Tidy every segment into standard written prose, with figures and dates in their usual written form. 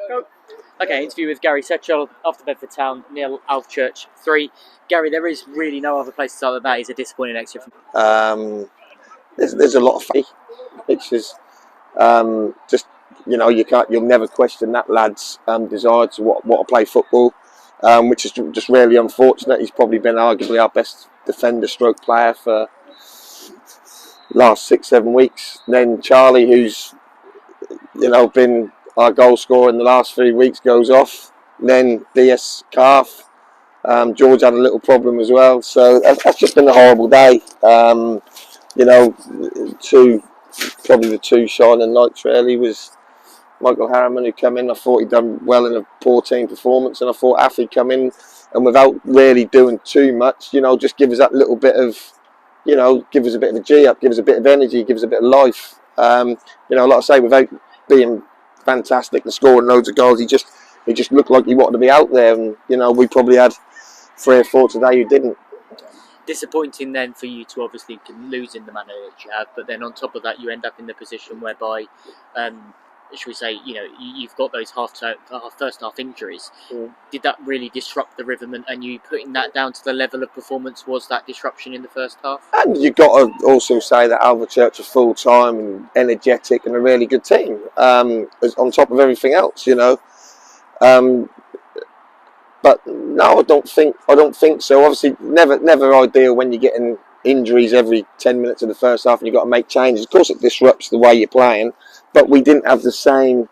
Go. Okay, interview with Gary Setchell after Bedford Town, 0, Alvechurch 3. Gary, there is really no other place to start than that. He's a disappointing exit from. There's a lot of faith, which is just you'll never question that lad's desire to want to play football, which is just really unfortunate. He's probably been arguably our best defender stroke player for last 6-7 weeks. Then Charlie, who's been our goal scorer in the last 3 weeks, goes off. Then DS calf. George had a little problem as well, so that's just been a horrible day. Probably the two shining lights really was Michael Harriman, who come in. I thought he'd done well in a poor team performance, and I thought Affy come in and without really doing too much, just give us that little bit of, give us a bit of a G up, give us a bit of energy, give us a bit of life. Like I say, without being fantastic and scoring loads of goals, he just looked like he wanted to be out there, and we probably had 3 or 4 today who didn't. Disappointing then for you to obviously lose in the manner that you have, but then on top of that you end up in the position whereby, should we say, you've got those first half injuries. Did that really disrupt the rhythm, and you putting that down to the level of performance, was that disruption in the first half? And you've got to also say that Alvechurch are full time and energetic and a really good team, on top of everything else, But no, I don't think so. Obviously, never ideal when you're getting injuries every 10 minutes of the first half and you've got to make changes. Of course, it disrupts the way you're playing, but we didn't have the same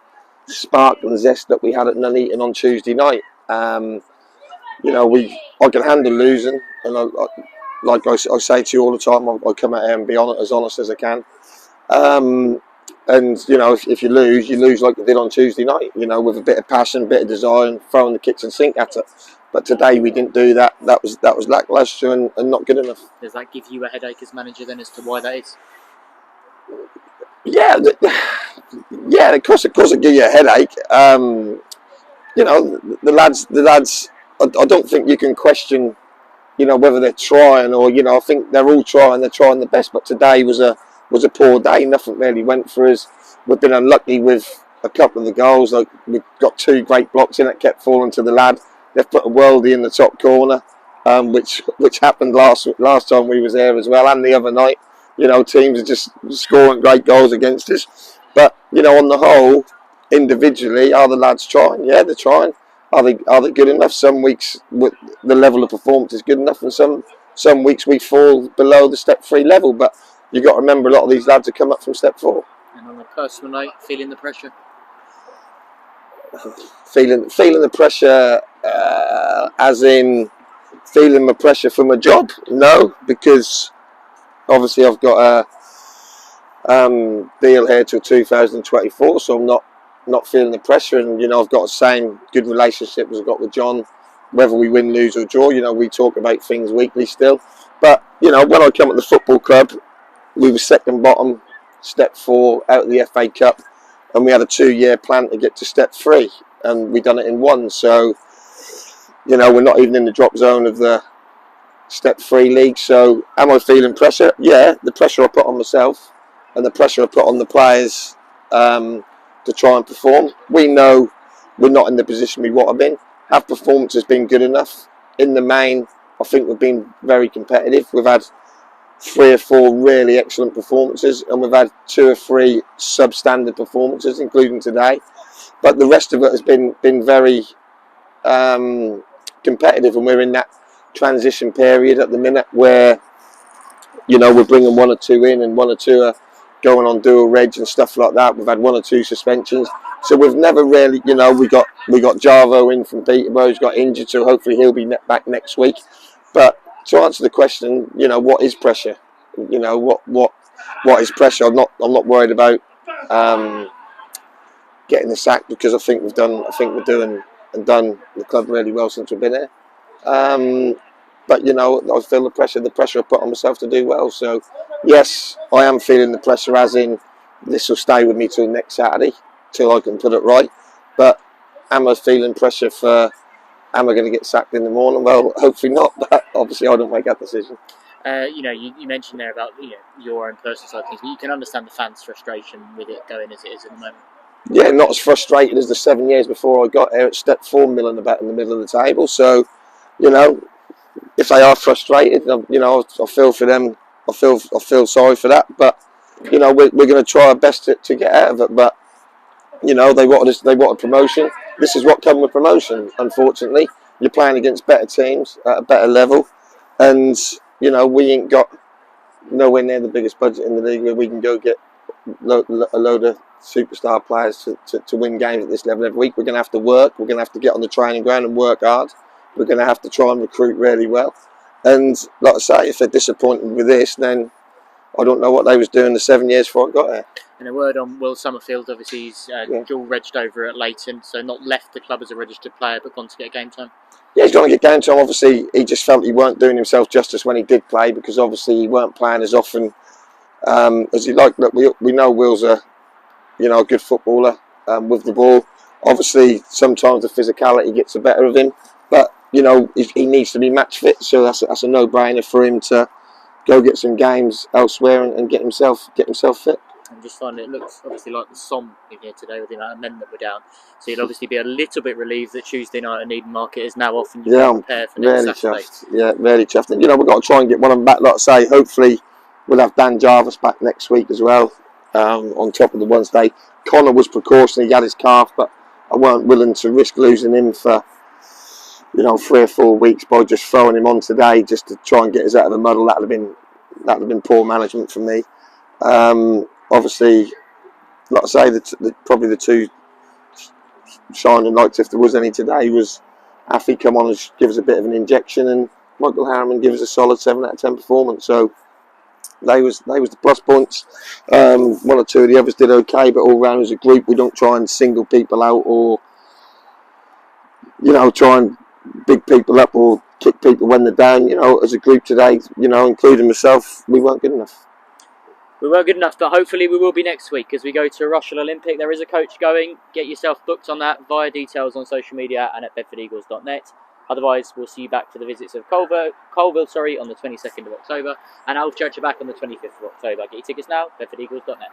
spark and zest that we had at Nuneaton on Tuesday night. I can handle losing, and I say to you all the time, I come out here and be as honest as I can. And if you lose like you did on Tuesday night, with a bit of passion, a bit of desire, and throwing the kitchen sink at it. But today we didn't do that. That was lacklustre and not good enough. Does that give you a headache as manager then, as to why that is? Yeah, of course it gives you a headache. The lads. I don't think you can question, whether they're trying or I think they're all trying. They're trying the best. But today was a poor day. Nothing really went for us. We've been unlucky with a couple of the goals. Like, we've got 2 great blocks in it, kept falling to the lad. They've put a worldie in the top corner, which happened last time we was there as well, and the other night. Teams are just scoring great goals against us. But on the whole, individually, are the lads trying? Yeah, they're trying. Are they good enough? Some weeks the level of performance is good enough, and some weeks we fall below the step 3 level. But you've got to remember, a lot of these lads have come up from step 4. And on a personal note, feeling the pressure? Feeling the pressure, as in feeling the pressure from a job? No, because obviously I've got a deal here till 2024, so I'm not feeling the pressure, and I've got the same good relationship as I've got with John, whether we win, lose or draw. We talk about things weekly still. But when I come at the football club, we were second bottom, step 4 out of the FA Cup, and we had a 2-year plan to get to step 3, and we done it in 1. So we're not even in the drop zone of the step 3 league. So am I feeling pressure? Yeah, the pressure I put on myself and the pressure I put on the players to try and perform. We know we're not in the position we want to be in. Have performances been good enough? In the main, I think we've been very competitive. We've had 3 or 4 really excellent performances, and we've had 2 or 3 substandard performances, including today. But the rest of it has been very competitive, and we're in that transition period at the minute where we're bringing 1 or 2 in, and 1 or 2 are going on dual reg and stuff like that. We've had 1 or 2 suspensions, so we've never really, we got Jarvo in from Peterborough, who's got injured, so hopefully he'll be back next week. But to answer the question, what is pressure? What is pressure? I'm not worried about getting the sack, because I think we're doing the club really well since we've been here. But I feel the pressure I put on myself to do well. So yes, I am feeling the pressure, as in this will stay with me till next Saturday, till I can put it right. But am I feeling pressure for, am I going to get sacked in the morning? Well, hopefully not, but obviously I don't make that decision. You mentioned there about your own personal side of things, but you can understand the fans' frustration with it going as it is at the moment. yeah, not as frustrated as the 7 years before I got here. At step 4 million about in the middle of the table. So, you know, if they are frustrated, you know, I feel for them. I feel sorry for that. But you know, we're going to try our best to get out of it. But you know, they wanted promotion. This is what comes with promotion. Unfortunately, you're playing against better teams at a better level, and you know, we ain't got nowhere near the biggest budget in the league where we can go get a load of superstar players to win games at this level every week. We're going to have to work. We're going to have to get on the training ground and work hard. We're going to have to try and recruit really well. And like I say, if they're disappointed with this, then I don't know what they was doing the 7 years before I got here. And a word on Will Summerfield, obviously he's dual regged over at Leighton, so not left the club as a registered player, but gone to get game time. Yeah, he's going to get game time. Obviously, he just felt he weren't doing himself justice when he did play, because obviously he weren't playing as often as he liked. Look, we know Will's a good footballer with the ball. Obviously, sometimes the physicality gets the better of him, but you know he needs to be match fit. So that's a no-brainer for him to go get some games elsewhere and get himself fit. And just finally, it looks obviously like the Somme in here today with the amount of men that were down. So you'll obviously be a little bit relieved that Tuesday night at Eden Market is now off and you can prepare for next Saturday. Chuffed. Yeah, really chuffed. And you know, we've got to try and get one of them back. Like I say, hopefully we'll have Dan Jarvis back next week as well. On top of the ones day, Connor was precautionary, he had his calf, but I weren't willing to risk losing him for 3 or 4 weeks by just throwing him on today just to try and get us out of the muddle. That'd have been poor management from me. Obviously, like I say, probably the two shining lights, if there was any today, was Afi come on and give us a bit of an injection, and Michael Harriman give us a solid 7 out of 10 performance. So they was the plus points. 1 or 2 of the others did okay, but all round as a group, we don't try and single people out or try and big people up or kick people when they're down. As a group today, including myself, we weren't good enough. We weren't good enough, but hopefully we will be next week as we go to Rushall Olympic. There is a coach going. Get yourself booked on that via details on social media and at bedfordeagles.net. Otherwise, we'll see you back for the visits of Colville on the 22nd of October, and Alvechurch are back on the 25th of October. Get your tickets now, bedfordeagles.net.